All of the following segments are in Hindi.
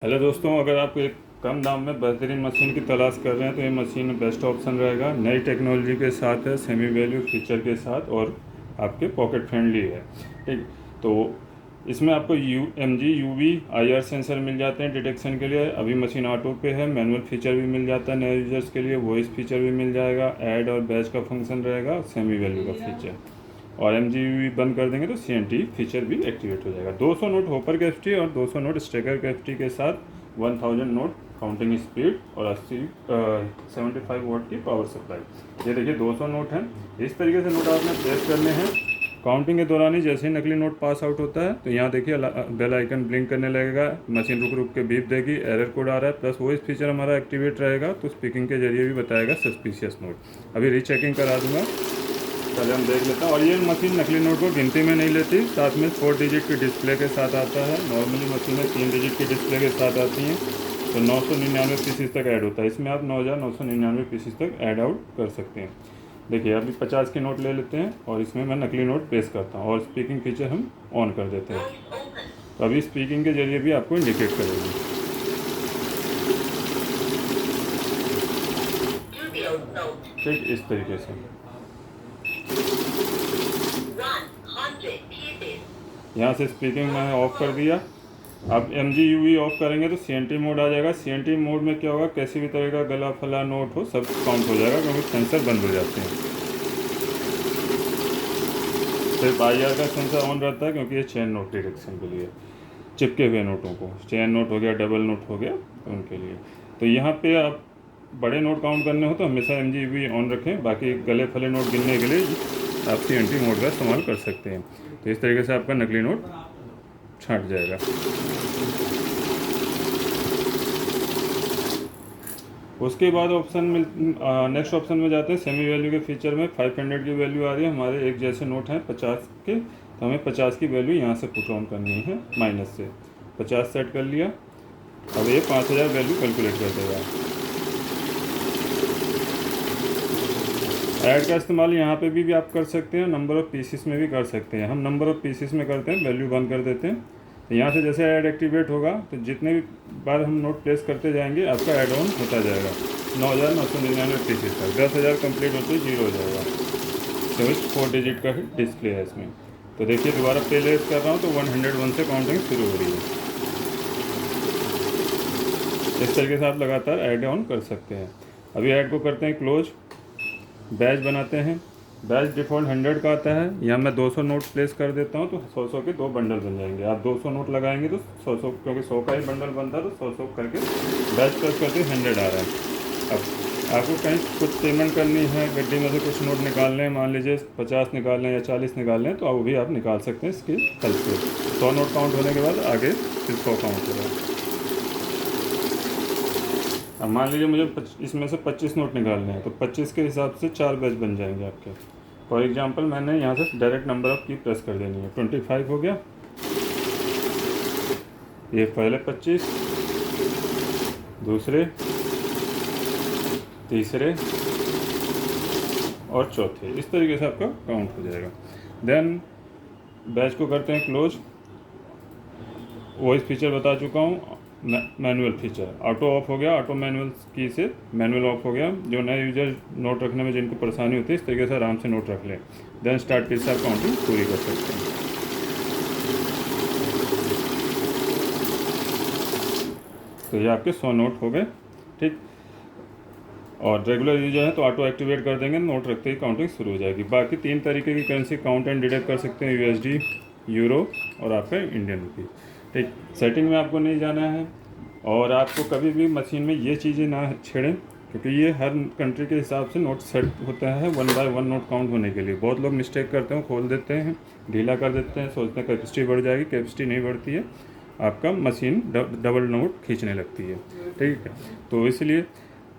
हेलो दोस्तों, अगर आप एक कम दाम में बेहतरीन मशीन की तलाश कर रहे हैं तो ये मशीन बेस्ट ऑप्शन रहेगा। नई टेक्नोलॉजी के साथ है, सेमी वैल्यू फीचर के साथ, और आपके पॉकेट फ्रेंडली है। ठीक, तो इसमें आपको UV IR सेंसर मिल जाते हैं डिटेक्शन के लिए। अभी मशीन ऑटो पे है, मैनुअल फीचर भी मिल जाता है नए यूजर्स के लिए, वॉइस फीचर भी मिल जाएगा, ऐड और बैच का फंक्शन रहेगा, सेमी वैल्यू का फीचर। और MGUV बंद कर देंगे तो CNT फीचर भी एक्टिवेट हो जाएगा। 200 नोट होपर कैपेसिटी और 200 नोट स्टेकर कैपेसिटी के साथ 1000 नोट काउंटिंग स्पीड और 75 वॉट की पावर सप्लाई। ये देखिए 200 नोट हैं। इस तरीके से नोट आपने प्लेस करने हैं। काउंटिंग के दौरान ही जैसे ही नकली नोट पास आउट होता है तो यहाँ देखिए बेल आइकन ब्लिंक करने लगेगा, मशीन रुक रुक के बीप देगी, एरर कोड आ रहा है, प्लस वॉइस फीचर हमारा एक्टिवेट रहेगा तो स्पीकिंग के जरिए भी बताएगा सस्पिशियस नोट। अभी रीचेकिंग करा दूंगा, पहले हम देख लेते हैं। और ये मशीन नकली नोट को गिनती में नहीं लेती, साथ में 4 डिजिट की डिस्प्ले के साथ आता है। नॉर्मली मशीनें 3 डिजिट की डिस्प्ले के साथ आती हैं। तो 999 पीसीस तक ऐड होता है, इसमें आप 9999 पीसीस तक ऐड आउट कर सकते हैं। देखिए अभी 50 की नोट ले लेते हैं और इसमें मैं नकली नोट पेस्ट करता हूँ और स्पीकिंग फीचर हम ऑन कर देते हैं। तो अभी स्पीकिंग के जरिए भी आपको इंडिकेट करेगी। ठीक, इस तरीके से यहाँ से स्पीकिंग मैंने ऑफ कर दिया। अब MGUV ऑफ करेंगे तो CNT मोड आ जाएगा। CNT मोड में क्या होगा, कैसी भी तरह का गला फला नोट हो सब काउंट हो जाएगा क्योंकि सेंसर बंद हो जाते हैं। सिर्फ IR का सेंसर ऑन रहता है क्योंकि ये चेन नोट डिटेक्शन के लिए, चिपके हुए नोटों को, चेन नोट हो गया, डबल नोट हो गया, तो उनके लिए। तो यहाँ पे आप बड़े नोट काउंट करने हो तो हमेशा MGUV ऑन रखें। बाकी गले फले नोट गिनने के लिए आप CNT मोड का इस्तेमाल कर सकते हैं। तो इस तरीके से आपका नकली नोट छांट जाएगा। उसके बाद नेक्स्ट ऑप्शन में जाते हैं। सेमी वैल्यू के फीचर में 500 की वैल्यू आ रही है, हमारे एक जैसे नोट हैं 50 के, तो हमें 50 की वैल्यू यहाँ से पुट ऑन करनी है, माइनस से 50 सेट कर लिया। अब ये 5000 वैल्यू कैलकुलेट कर देगा। ऐड का इस्तेमाल यहाँ पे भी आप कर सकते हैं, नंबर ऑफ़ पीसीस में भी कर सकते हैं। हम नंबर ऑफ़ पीसीस में करते हैं, वैल्यू बंद कर देते हैं। तो यहाँ से जैसे ऐड एक्टिवेट होगा तो जितने भी बार हम नोट प्लेस करते जाएंगे आपका ऐड ऑन होता जाएगा 9999 पीसीस तक। 10,000 कंप्लीट होते ही 0 हो जाएगा। तो 4 डिजिट का डिस्प्ले है इसमें। तो देखिए दोबारा प्लेस कर रहा हूँ तो 101 से काउंटिंग शुरू हो रही है। इस तरीके से आप लगातार ऐड ऑन कर सकते हैं। अभी ऐड को करते हैं क्लोज। बैच बनाते हैं। बैच डिफ़ॉल्ट 100 का आता है। यहाँ मैं 200 नोट प्लेस कर देता हूँ तो 100 के 2 बंडल बन जाएंगे। आप 200 नोट लगाएंगे तो 100 क्योंकि 100 का ही बंडल बनता है तो 100 करके बैच प्रेस करके 100 आ रहा है। अब आपको कहीं कुछ पेमेंट करनी है, गड्डी में से कुछ नोट निकालने हैं, मान लीजिए 50 निकाल लें या 40 निकाल लें, तो वो भी आप निकाल सकते हैं इसकी हेल्प से। 100 नोट काउंट होने के बाद आगे फिर 100 काउंट होगा। अब मान लीजिए मुझे इसमें से 25 नोट निकालने हैं तो 25 के हिसाब से 4 बैच बन जाएंगे आपके। फॉर एग्जांपल मैंने यहाँ से डायरेक्ट नंबर ऑफ की प्रेस कर देनी है। 25 हो गया, ये पहले 25, दूसरे, तीसरे और चौथे। इस तरीके से आपका काउंट हो जाएगा। देन बैच को करते हैं क्लोज। वॉइस फीचर बता चुका हूँ। मैनुअल फीचर ऑटो ऑफ हो गया, ऑटो मैनुअल की से मैनुअल ऑफ हो गया। जो नए यूजर नोट रखने में जिनको परेशानी होती है इस तरीके से आराम से नोट रख लें। देन स्टार्ट की से आप काउंटिंग पूरी कर सकते हैं। तो ये आपके 100 नोट हो गए। ठीक, और रेगुलर यूजर है तो ऑटो एक्टिवेट कर देंगे, नोट रखते ही काउंटिंग शुरू हो जाएगी। बाकी 3 तरीके की करेंसी काउंट एंड डिडक्ट कर सकते हैं, USD, यूरो और आपका इंडियन रुपी। ठीक, सेटिंग में आपको नहीं जाना है और आपको कभी भी मशीन में ये चीज़ें ना छेड़ें क्योंकि ये हर कंट्री के हिसाब से नोट सेट होता है 1 बाय 1 नोट काउंट होने के लिए। बहुत लोग मिस्टेक करते हैं, खोल देते हैं, ढीला कर देते हैं, सोचते हैं कैपेसिटी बढ़ जाएगी। कैपेसिटी नहीं बढ़ती है, आपका मशीन डबल नोट खींचने लगती है। ठीक है, तो इसलिए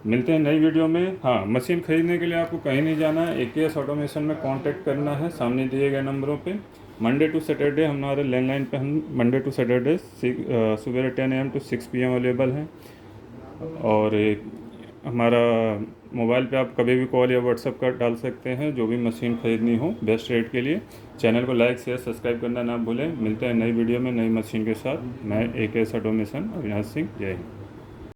मिलते हैं नई वीडियो में। हाँ, मशीन ख़रीदने के लिए आपको कहीं नहीं जाना है, AKS ऑटोमेशन में कांटेक्ट करना है सामने दिए गए नंबरों पे। मंडे टू सैटरडे हमारे लैंडलाइन पे हम मंडे टू सैटरडे सुबह 10 AM to 6 PM अवेलेबल हैं। और हमारा मोबाइल पे आप कभी भी कॉल या व्हाट्सअप कर डाल सकते हैं जो भी मशीन ख़रीदनी हो बेस्ट रेट के लिए। चैनल को लाइक शेयर सब्सक्राइब करना ना भूलें। मिलते हैं नई वीडियो में नई मशीन के साथ। मैं AK ऑटोमेशन अविनाश सिंह। जय हिंद।